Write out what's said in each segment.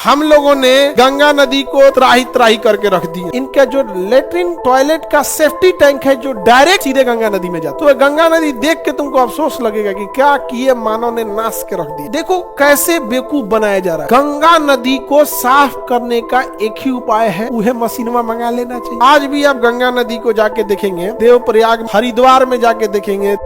हम लोगों ने गंगा नदी को त्राही त्राही करके रख दी। इनका जो लेटरिन टॉयलेट का सेफ्टी टैंक है जो डायरेक्ट सीधे गंगा नदी में जाता है। तो गंगा नदी देख के तुमको अफसोस लगेगा कि क्या किए मानव ने, नाश के रख दिया। देखो कैसे बेवकूफ बनाया जा रहा है। गंगा नदी को साफ करने का एक ही उपाय है, वह मशीनवा मंगा लेना चाहिए। आज भी आप गंगा नदी को जाके देखेंगे, देवप्रयाग हरिद्वार में जाके देखेंगे,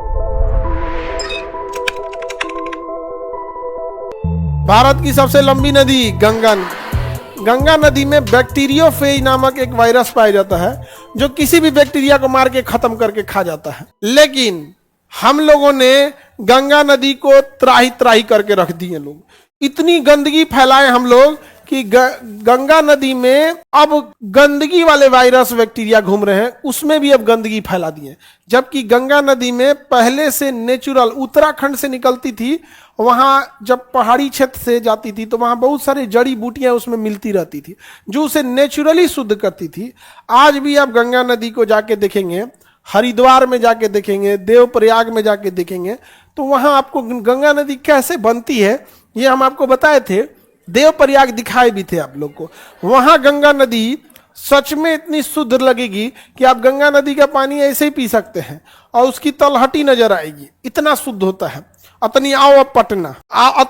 भारत की सबसे लंबी नदी गंगा नदी में बैक्टीरियोफेज नामक एक वायरस पाया जाता है जो किसी भी बैक्टीरिया को मार के खत्म करके खा जाता है। लेकिन हम लोगों ने गंगा नदी को त्राही त्राही करके रख दिए। लोग इतनी गंदगी फैलाए हम लोग कि गंगा नदी में अब गंदगी वाले वायरस बैक्टीरिया घूम रहे हैं, उसमें भी अब गंदगी फैला दिए। जबकि गंगा नदी में पहले से नेचुरल उत्तराखंड से निकलती थी, वहां जब पहाड़ी क्षेत्र से जाती थी तो वहां बहुत सारी जड़ी बूटियां उसमें मिलती रहती थी जो उसे नेचुरली शुद्ध करती थी। आज भी आप गंगा नदी को जाके देखेंगे, हरिद्वार में जाके देखेंगे, देवप्रयाग में जाके देखेंगे, तो वहां आपको गंगा नदी कैसे बनती है ये हम आपको बताए थे। देवप्रयाग दिखाए भी थे आप लोग को। वहां गंगा नदी सच में इतनी शुद्ध लगेगी कि आप गंगा नदी का पानी ऐसे ही पी सकते हैं और उसकी तलहटी नजर आएगी, इतना शुद्ध होता है। अतनी आओ अब पटना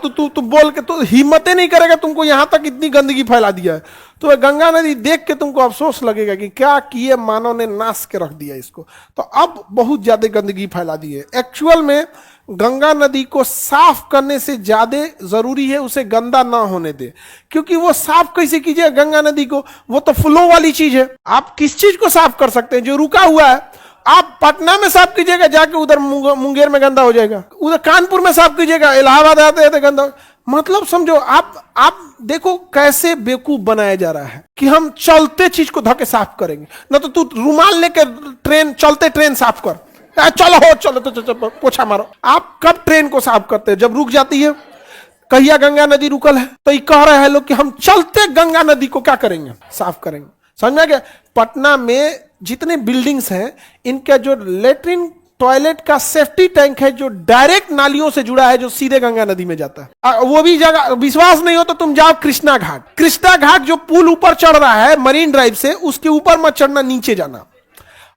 तू बोल के तो हिम्मत नहीं करेगा, तुमको यहां तक इतनी गंदगी फैला दिया है। तो गंगा नदी देख के तुमको अफसोस लगेगा कि क्या किए मानव ने, नाश के रख दिया इसको। तो अब बहुत ज्यादा गंदगी फैला दी है। एक्चुअल में गंगा नदी को साफ करने से ज्यादा जरूरी है उसे गंदा ना होने दे, क्योंकि वो साफ कैसे कीजिए गंगा नदी को, वो तो फ्लो वाली चीज है। आप किस चीज को साफ कर सकते हैं? जो रुका हुआ है। आप पटना में साफ कीजिएगा जाके, उधर मुंगेर में गंदा हो जाएगा। उधर कानपुर में साफ कीजिएगा, इलाहाबाद आते गंदा। मतलब समझो, आप देखो कैसे बेवकूफ बनाया जा रहा है कि हम चलते चीज को धके साफ करेंगे। ना तो तू रुमाल लेकर चलते ट्रेन साफ कर, चलो तो पोछा मारो। आप कब ट्रेन को साफ करते हैं? जब रुक जाती है। कहिया गंगा नदी रुकल है तो ये कह रहे हैं लोग कि हम चलते गंगा नदी को क्या करेंगे, साफ करेंगे। समझ में आ गया? पटना में जितने बिल्डिंग्स हैं, इनका जो लेटरिन टॉयलेट का सेफ्टी टैंक है जो डायरेक्ट नालियों से जुड़ा है, जो सीधे गंगा नदी में जाता है। वो भी जगह विश्वास नहीं हो तो तुम जाओ कृष्णा घाट जो पुल ऊपर चढ़ रहा है मरीन ड्राइव से, उसके ऊपर मत चढ़ना, नीचे जाना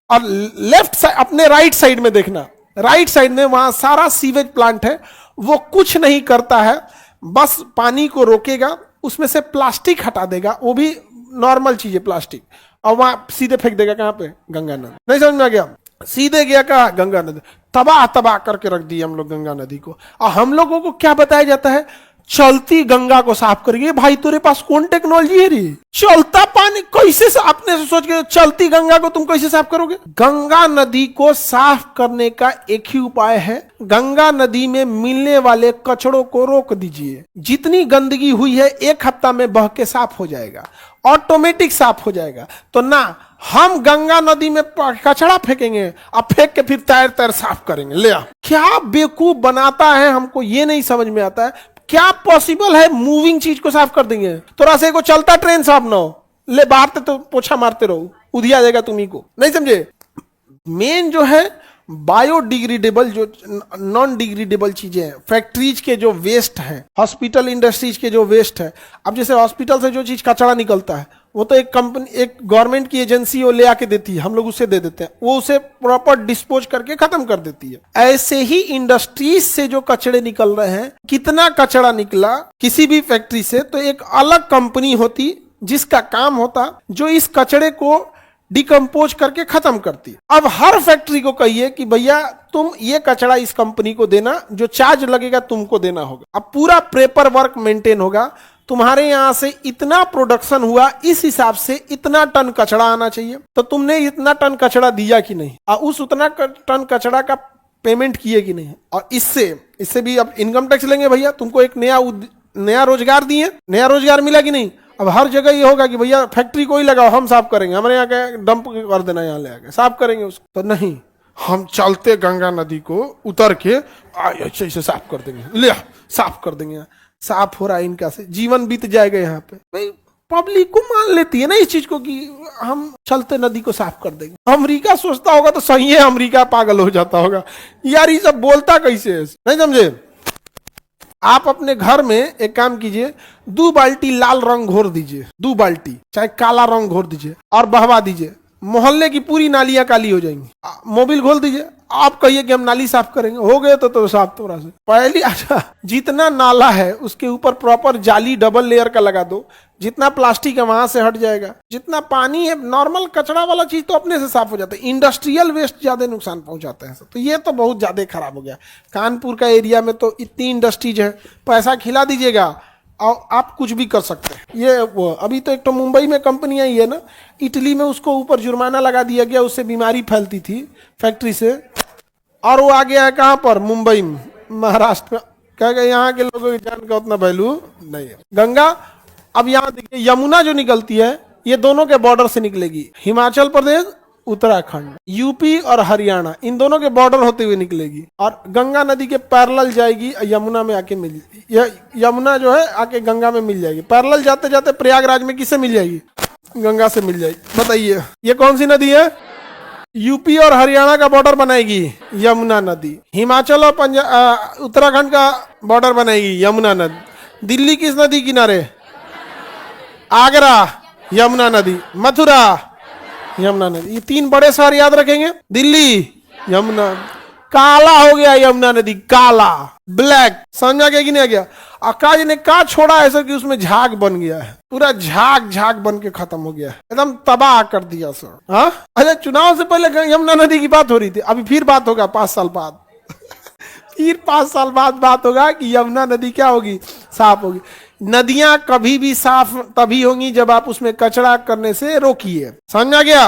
और लेफ्ट साइड, अपने राइट साइड में देखना। राइट साइड में वहां सारा सीवेज प्लांट है। वो कुछ नहीं करता है, बस पानी को रोकेगा, उसमें से प्लास्टिक हटा देगा, वो भी नॉर्मल चीज है प्लास्टिक, और वहां सीधे फेंक देगा। कहां पे? गंगा नदी। नहीं समझ में आ गया? सीधे गया कहा गंगा नदी। तबाह करके रख दी हम लोग गंगा नदी को। और हम लोगों को क्या बताया जाता है? चलती गंगा को साफ करेंगे। भाई तेरे पास कौन टेक्नोलॉजी है रे? चलता पानी कैसे आपने सोच के चलती गंगा को तुम कैसे साफ करोगे? गंगा नदी को साफ करने का एक ही उपाय है, गंगा नदी में मिलने वाले कचड़ों को रोक दीजिए। जितनी गंदगी हुई है 1 हफ्ता में बह के साफ हो जाएगा, ऑटोमेटिक साफ हो जाएगा। तो ना हम गंगा नदी में कचड़ा फेंकेंगे और फेंक के फिर तैर साफ करेंगे। ले आ, क्या बेवकूफ बनाता है, हमको ये नहीं समझ में आता है। क्या पॉसिबल है मूविंग चीज को साफ कर देंगे? थोड़ा से को चलता ट्रेन साफ ना हो, ले बाहर तो पोछा मारते रहो, उधिया जाएगा तुम्ही को। नहीं समझे? मेन जो है बायोडिग्रेडेबल, जो नॉन डिग्रेडेबल चीजें हैं, फैक्ट्रीज के जो वेस्ट है, हॉस्पिटल इंडस्ट्रीज के जो वेस्ट है। अब जैसे हॉस्पिटल से जो चीज कचरा निकलता है, वो तो एक कंपनी, एक गवर्नमेंट की एजेंसी वो ले आके देती है, हम लोग उसे दे देते हैं, वो उसे प्रॉपर डिस्पोज करके खत्म कर देती है। ऐसे ही इंडस्ट्रीज से जो कचड़े निकल रहे हैं, कितना कचरा निकला किसी भी फैक्ट्री से, तो एक अलग कंपनी होती जिसका काम होता जो इस कचड़े को डिकम्पोज करके खत्म करती। अब हर फैक्ट्री को कहिए कि भैया तुम ये कचरा इस कंपनी को देना, जो चार्ज लगेगा तुमको देना होगा। अब पूरा पेपर वर्क मेंटेन होगा, तुम्हारे यहां से इतना प्रोडक्शन हुआ, इस हिसाब से इतना टन कचरा आना चाहिए, तो तुमने इतना टन कचरा दिया कि नहीं, और उस उतना टन कचरा का पेमेंट किए कि नहीं। और इससे भी अब इनकम टैक्स लेंगे भैया, तुमको एक नया रोजगार दिए, नया रोजगार मिला कि नहीं। अब हर जगह ये होगा कि भैया फैक्ट्री को ही लगाओ, हम साफ करेंगे, हमारे यहाँ के डंप कर देना, यहाँ ले आके साफ करेंगे उसको। तो नहीं, हम चलते गंगा नदी को उतर के अच्छे से साफ कर देंगे, ले साफ कर देंगे। साफ हो रहा है इनका से, जीवन बीत जाएगा यहाँ पे। भाई पब्लिक को मान लेती है ना इस चीज को कि हम चलते नदी को साफ कर देंगे। अमेरिका सोचता होगा तो सही है, अमेरिका पागल हो जाता होगा यार, ये सब बोलता कैसे है? नहीं समझे? आप अपने घर में एक काम कीजिए, 2 बाल्टी लाल रंग घोर दीजिए, 2 बाल्टी चाहे काला रंग घोर दीजिए और बहवा दीजिए, मोहल्ले की पूरी नालियां काली हो जाएंगी। मोबिल खोल दीजिए, आप कहिए कि हम नाली साफ करेंगे, हो गए तो साफ थोड़ा से। पहली अच्छा, जितना नाला है उसके ऊपर प्रॉपर जाली डबल लेयर का लगा दो, जितना प्लास्टिक है वहां से हट जाएगा। जितना पानी है नॉर्मल कचरा वाला चीज तो अपने से साफ हो जाता है, इंडस्ट्रियल वेस्ट ज्यादा नुकसान पहुंचाते हैं। तो ये तो बहुत ज्यादा खराब हो गया। कानपुर का एरिया में तो इतनी इंडस्ट्रीज है, पैसा खिला दीजिएगा और आप कुछ भी कर सकते हैं। ये वो अभी तो एक तो मुंबई में कंपनी आई है ना, इटली में उसको ऊपर जुर्माना लगा दिया गया, उससे बीमारी फैलती थी फैक्ट्री से, और वो आ गया है कहाँ पर, मुंबई में, महाराष्ट्र में। क्या गया, यहाँ के लोगों की जान का उतना वैल्यू नहीं है। गंगा, अब यहाँ देखिए यमुना जो निकलती है ये दोनों के बॉर्डर से निकलेगी, हिमाचल प्रदेश, उत्तराखंड, यूपी और हरियाणा, इन दोनों के बॉर्डर होते हुए निकलेगी और गंगा नदी के पैरेलल जाएगी, यमुना में आके मिल, यमुना जो है आके गंगा में मिल जाएगी। पैरेलल जाते जाते प्रयागराज में किससे मिल जाएगी, गंगा से मिल जाएगी। बताइए ये कौन सी नदी है, यूपी और हरियाणा का बॉर्डर बनाएगी यमुना नदी, हिमाचल और उत्तराखंड का बॉर्डर बनाएगी यमुना नदी, दिल्ली किस नदी किनारे, आगरा यमुना नदी, मथुरा यमुना नदी। ये 3 बड़े शहर याद रखेंगे, दिल्ली, यमुना, काला हो गया यमुना नदी, काला, ब्लैक, समझा गया कि नहीं आ गया। आकाश ने का छोड़ा ऐसा कि उसमें झाग बन गया है, पूरा झाग झाग बन के खत्म हो गया है, एकदम तबाह कर दिया सर। हाँ, अच्छा, चुनाव से पहले यमुना नदी की बात हो रही थी, अभी फिर बात होगा 5 साल बाद फिर 5 साल बाद बात होगा कि यमुना नदी क्या होगी, साफ होगी। नदियां कभी भी साफ तभी होंगी जब आप उसमें कचरा करने से रोकिए, समझा गया।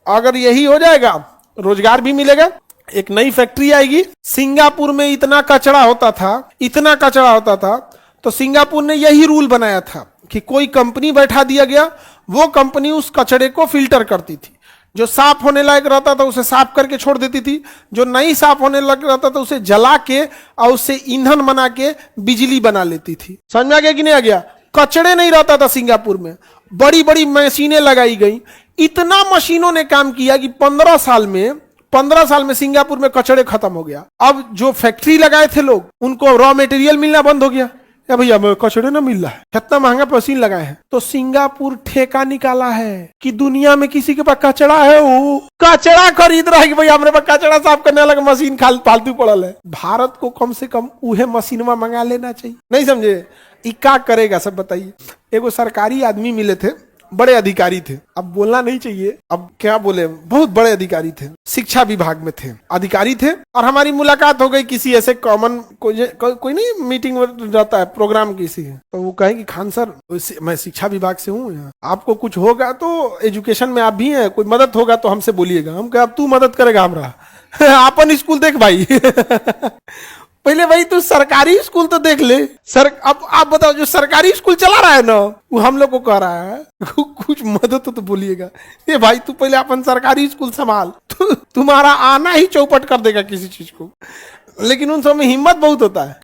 अगर यही हो जाएगा रोजगार भी मिलेगा, एक नई फैक्ट्री आएगी। सिंगापुर में इतना कचरा होता था, इतना कचरा होता था, तो सिंगापुर ने यही रूल बनाया था कि कोई कंपनी बैठा दिया गया, वो कंपनी उस कचरे को फिल्टर करती थी, जो साफ होने लायक रहता था उसे साफ करके छोड़ देती थी, जो नहीं साफ होने लग रहता था उसे जला के और उससे ईंधन बना के बिजली बना लेती थी। समझ में आ गया कि नहीं आ गया। कचड़े नहीं रहता था सिंगापुर में, बड़ी बड़ी मशीनें लगाई गई, इतना मशीनों ने काम किया कि 15 साल में सिंगापुर में कचड़े खत्म हो गया। अब जो फैक्ट्री लगाए थे लोग, उनको रॉ मटेरियल मिलना बंद हो गया, या भैया कचड़े ना मिल रहा है, कितना महंगा मशीन लगाए हैं। तो सिंगापुर ठेका निकाला है कि दुनिया में किसी के पास कचड़ा है, वो कचड़ा खरीद रहा है कि भैया हमारे पास कचड़ा साफ करने वाला मशीन फालतू पड़ल है। भारत को कम से कम उहे मशीनवा मंगा लेना चाहिए, नहीं समझे। ई क्या करेगा सब बताइए। एगो सरकारी आदमी मिले थे, बड़े अधिकारी थे, अब बोलना नहीं चाहिए, अब क्या बोले, बहुत बड़े अधिकारी थे, शिक्षा विभाग में थे, अधिकारी थे। और हमारी मुलाकात हो गई किसी ऐसे कॉमन कोई नहीं मीटिंग रहता है प्रोग्राम किसी, तो वो कहे कि खान सर मैं शिक्षा विभाग से हूँ, आपको कुछ होगा तो एजुकेशन में आप भी हैं, कोई मदद होगा तो हमसे बोलिएगा। हम कहे अब तू मदद करेगा हमारा अपन स्कूल देख भाई पहले भाई तू सरकारी स्कूल तो देख ले सर। अब आप बताओ जो सरकारी स्कूल चला रहा है ना, वो हम लोग को कह रहा है कुछ मदद तो बोलिएगा। ये भाई तू पहले अपन सरकारी स्कूल संभाल, तुम्हारा आना ही चौपट कर देगा किसी चीज को। लेकिन उन सब में हिम्मत बहुत होता है।